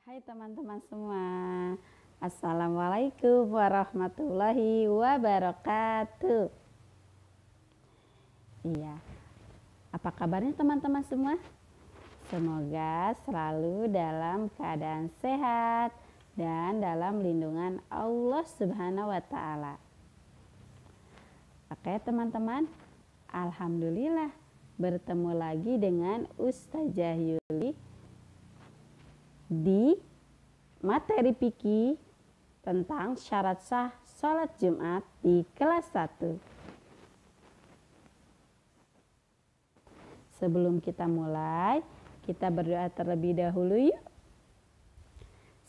Hai teman-teman semua, Assalamualaikum warahmatullahi wabarakatuh. Iya, apa kabarnya teman-teman semua? Semoga selalu dalam keadaan sehat dan dalam lindungan Allah Subhanahu wa Ta'ala. Oke teman-teman, alhamdulillah bertemu lagi dengan Ustazah Yuli di materi fikih tentang syarat sah sholat Jumat di kelas 1. Sebelum kita mulai, kita berdoa terlebih dahulu yuk.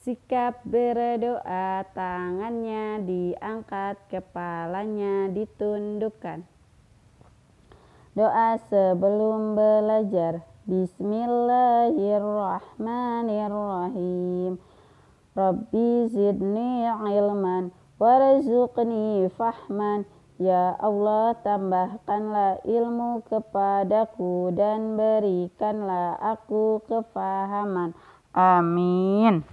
Sikap berdoa, tangannya diangkat, kepalanya ditundukkan. Doa sebelum belajar. Bismillahirrahmanirrahim. Rabbi zidni ilman warzuqni fahman. Ya Allah, tambahkanlah ilmu kepadaku dan berikanlah aku kefahaman. Amin.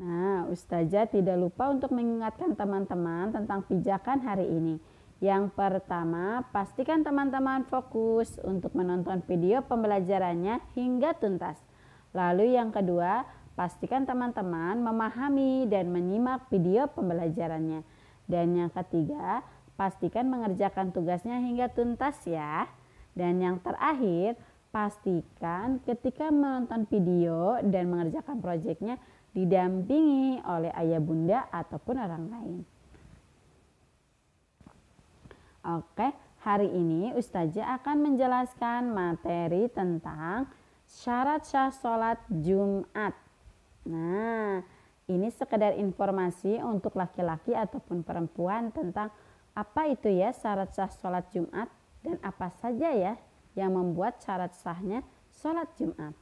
Nah, Ustazah tidak lupa untuk mengingatkan teman-teman tentang pijakan hari ini. Yang pertama, pastikan teman-teman fokus untuk menonton video pembelajarannya hingga tuntas. Lalu yang kedua, pastikan teman-teman memahami dan menyimak video pembelajarannya. Dan yang ketiga, pastikan mengerjakan tugasnya hingga tuntas ya. Dan yang terakhir, pastikan ketika menonton video dan mengerjakan proyeknya didampingi oleh ayah bunda ataupun orang lain. Oke, hari ini Ustazah akan menjelaskan materi tentang syarat sah sholat Jumat. Nah, ini sekedar informasi untuk laki-laki ataupun perempuan tentang apa itu ya syarat sah sholat Jumat dan apa saja ya yang membuat syarat sahnya sholat Jumat.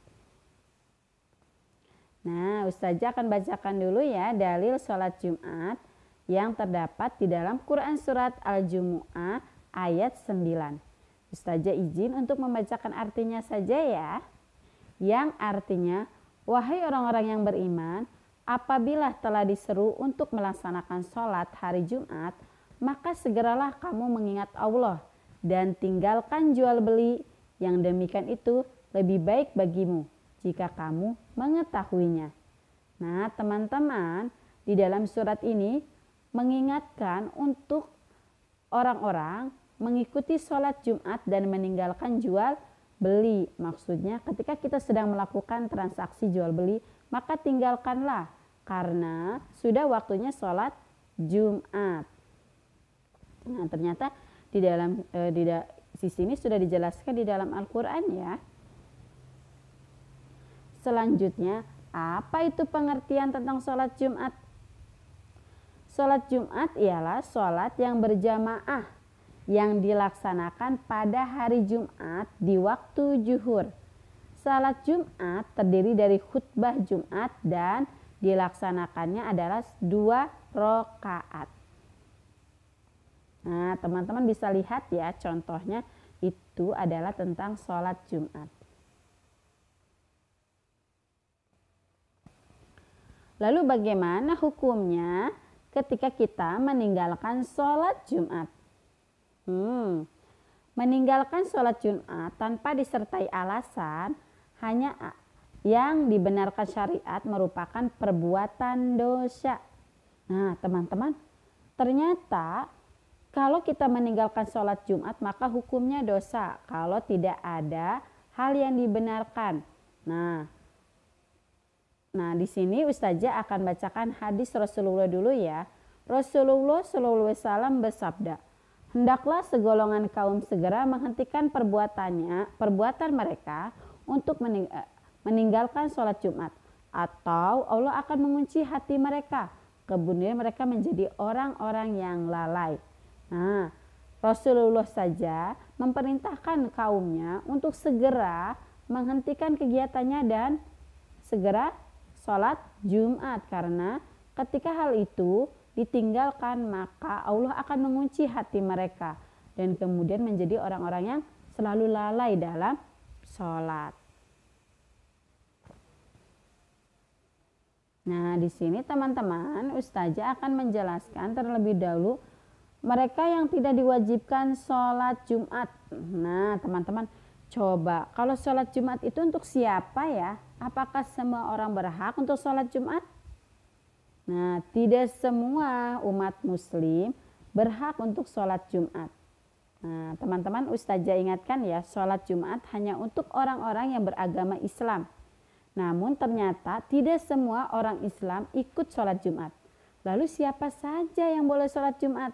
Nah, Ustazah akan bacakan dulu ya dalil sholat Jumat yang terdapat di dalam Quran Surat Al-Jumu'ah ayat 9. Ustazah izin untuk membacakan artinya saja ya. Yang artinya, wahai orang-orang yang beriman, apabila telah diseru untuk melaksanakan sholat hari Jumat, maka segeralah kamu mengingat Allah dan tinggalkan jual beli, yang demikian itu lebih baik bagimu jika kamu mengetahuinya. Nah teman-teman, di dalam surat ini mengingatkan untuk orang-orang mengikuti sholat Jumat dan meninggalkan jual beli. Maksudnya ketika kita sedang melakukan transaksi jual beli, maka tinggalkanlah karena sudah waktunya sholat Jumat. Nah ternyata di dalam di sini sudah dijelaskan di dalam Al-Quran ya. Selanjutnya, apa itu pengertian tentang sholat Jumat? Sholat Jumat ialah sholat yang berjamaah yang dilaksanakan pada hari Jumat di waktu zuhur. Sholat Jumat terdiri dari khutbah Jumat dan dilaksanakannya adalah 2 rakaat. Nah, teman-teman bisa lihat ya contohnya itu adalah tentang sholat Jumat. Lalu bagaimana hukumnya ketika kita meninggalkan sholat Jumat? Meninggalkan sholat Jumat tanpa disertai alasan hanya yang dibenarkan syariat merupakan perbuatan dosa. Nah teman-teman, ternyata kalau kita meninggalkan sholat Jumat maka hukumnya dosa kalau tidak ada hal yang dibenarkan. Nah di sini Ustazah akan bacakan hadis Rasulullah dulu ya. Rasulullah SAW bersabda, hendaklah segolongan kaum segera menghentikan perbuatan mereka untuk meninggalkan sholat Jumat, atau Allah akan mengunci hati mereka, kemudian mereka menjadi orang-orang yang lalai. Nah, Rasulullah saja memerintahkan kaumnya untuk segera menghentikan kegiatannya dan segera sholat Jumat, karena ketika hal itu ditinggalkan maka Allah akan mengunci hati mereka dan kemudian menjadi orang-orang yang selalu lalai dalam sholat. Nah, di sini teman-teman, Ustazah akan menjelaskan terlebih dahulu mereka yang tidak diwajibkan sholat Jumat. Nah, teman-teman, coba kalau sholat Jumat itu untuk siapa ya? Apakah semua orang berhak untuk sholat Jumat? Nah, tidak semua umat muslim berhak untuk sholat Jumat. Nah, teman-teman, Ustazah ingatkan ya, sholat Jumat hanya untuk orang-orang yang beragama Islam. Namun ternyata tidak semua orang Islam ikut sholat Jumat. Lalu siapa saja yang boleh sholat Jumat?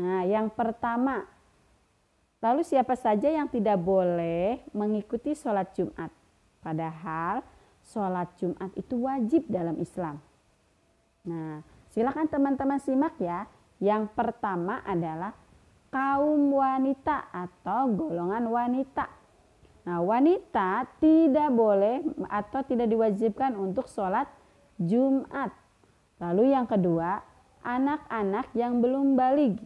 Nah, yang pertama, lalu siapa saja yang tidak boleh mengikuti sholat Jumat? Padahal sholat Jumat itu wajib dalam Islam. Nah, silakan teman-teman simak ya. Yang pertama adalah kaum wanita atau golongan wanita. Nah, wanita tidak boleh atau tidak diwajibkan untuk sholat Jumat. Lalu yang kedua, anak-anak yang belum baligh.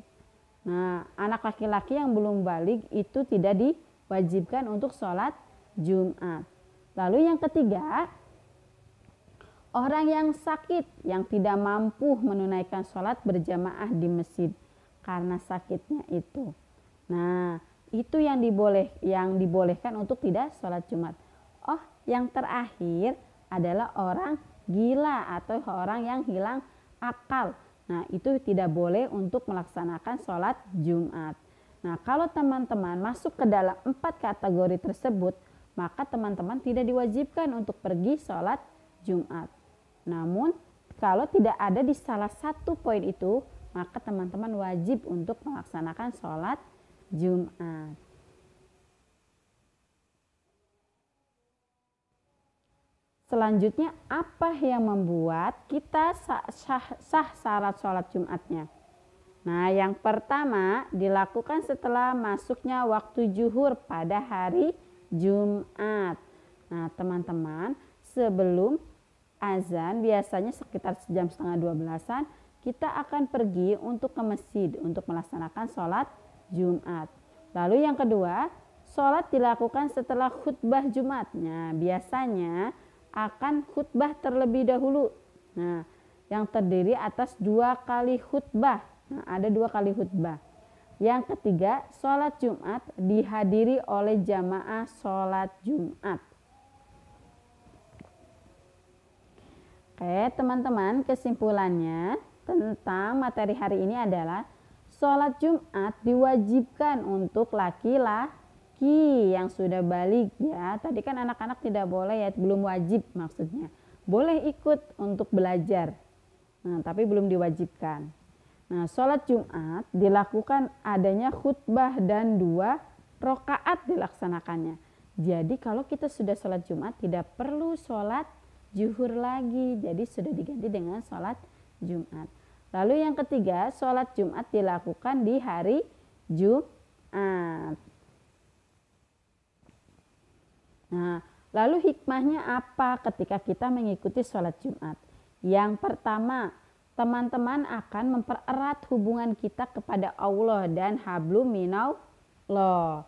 Nah, anak laki-laki yang belum baligh itu tidak diwajibkan untuk sholat Jumat. Lalu yang ketiga, orang yang sakit yang tidak mampu menunaikan sholat berjamaah di masjid karena sakitnya itu. Nah, itu yang dibolehkan untuk tidak sholat Jumat. Oh, yang terakhir adalah orang gila atau orang yang hilang akal. Nah, itu tidak boleh untuk melaksanakan sholat Jumat. Nah, kalau teman-teman masuk ke dalam 4 kategori tersebut, maka teman-teman tidak diwajibkan untuk pergi sholat Jumat. Namun, kalau tidak ada di salah satu poin itu, maka teman-teman wajib untuk melaksanakan sholat Jumat. Selanjutnya, apa yang membuat kita sah syarat sholat Jumatnya? Nah, yang pertama dilakukan setelah masuknya waktu zuhur pada hari Jumat. Nah, teman-teman, sebelum azan biasanya sekitar jam 11:30-an kita akan pergi untuk ke masjid untuk melaksanakan sholat Jumat. Lalu yang kedua, sholat dilakukan setelah khutbah Jumatnya. Biasanya akan khutbah terlebih dahulu. Nah, yang terdiri atas 2 kali khutbah. Nah, ada 2 kali khutbah. Yang ketiga, sholat Jumat dihadiri oleh jamaah sholat Jumat. Oke, teman-teman, kesimpulannya tentang materi hari ini adalah sholat Jumat diwajibkan untuk laki-laki yang sudah baligh ya. Tadi kan anak-anak tidak boleh ya, belum wajib maksudnya. Boleh ikut untuk belajar, nah, tapi belum diwajibkan. Nah, sholat Jumat dilakukan adanya khutbah dan 2 rakaat dilaksanakannya. Jadi kalau kita sudah sholat Jumat tidak perlu sholat zuhur lagi, jadi sudah diganti dengan sholat Jumat. Lalu yang ketiga, sholat Jumat dilakukan di hari Jumat. Nah, lalu hikmahnya apa ketika kita mengikuti sholat Jumat? Yang pertama, teman-teman akan mempererat hubungan kita kepada Allah dan hablum minallah.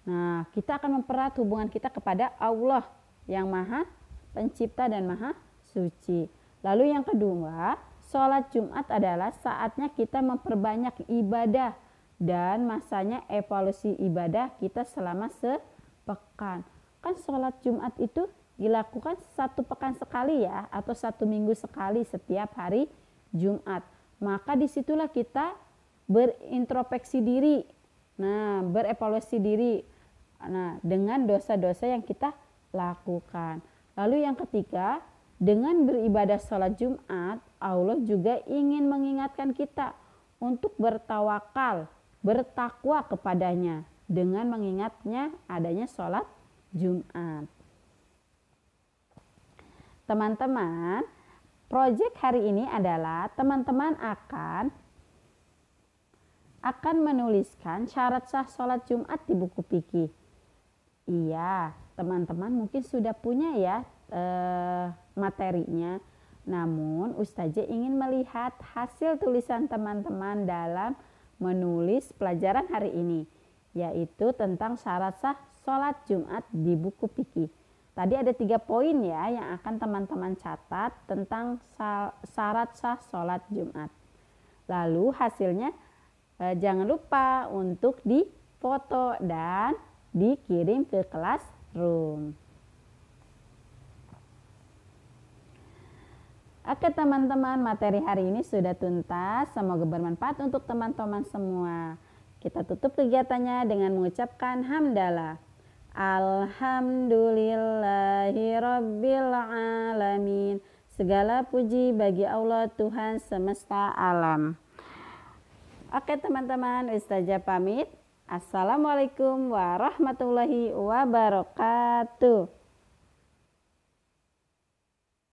Nah, kita akan mempererat hubungan kita kepada Allah yang Maha Pencipta dan Maha Suci. Lalu yang kedua, sholat Jumat adalah saatnya kita memperbanyak ibadah dan masanya evaluasi ibadah kita selama sepekan. Kan sholat Jumat itu dilakukan 1 pekan sekali ya, atau 1 minggu sekali setiap hari Jumat. Maka disitulah kita berintrospeksi diri, nah berevaluasi diri, nah dengan dosa-dosa yang kita lakukan. Lalu yang ketiga, dengan beribadah sholat Jumat, Allah juga ingin mengingatkan kita untuk bertawakal, bertakwa kepadanya dengan mengingatnya adanya sholat Jumat. Teman-teman, proyek hari ini adalah teman-teman akan menuliskan syarat sah sholat Jumat di buku fikih. Iya, teman-teman mungkin sudah punya ya materinya. Namun Ustazah ingin melihat hasil tulisan teman-teman dalam menulis pelajaran hari ini, yaitu tentang syarat sah sholat Jumat di buku fikih. Tadi ada 3 poin ya yang akan teman-teman catat tentang syarat sah sholat Jumat. Lalu hasilnya jangan lupa untuk difoto dan dikirim ke Classroom. Oke teman-teman, materi hari ini sudah tuntas. Semoga bermanfaat untuk teman-teman semua. Kita tutup kegiatannya dengan mengucapkan hamdalah. Alhamdulillahirabbil alamin. Segala puji bagi Allah Tuhan semesta alam. Oke teman-teman, Ustazah pamit. Assalamualaikum warahmatullahi wabarakatuh.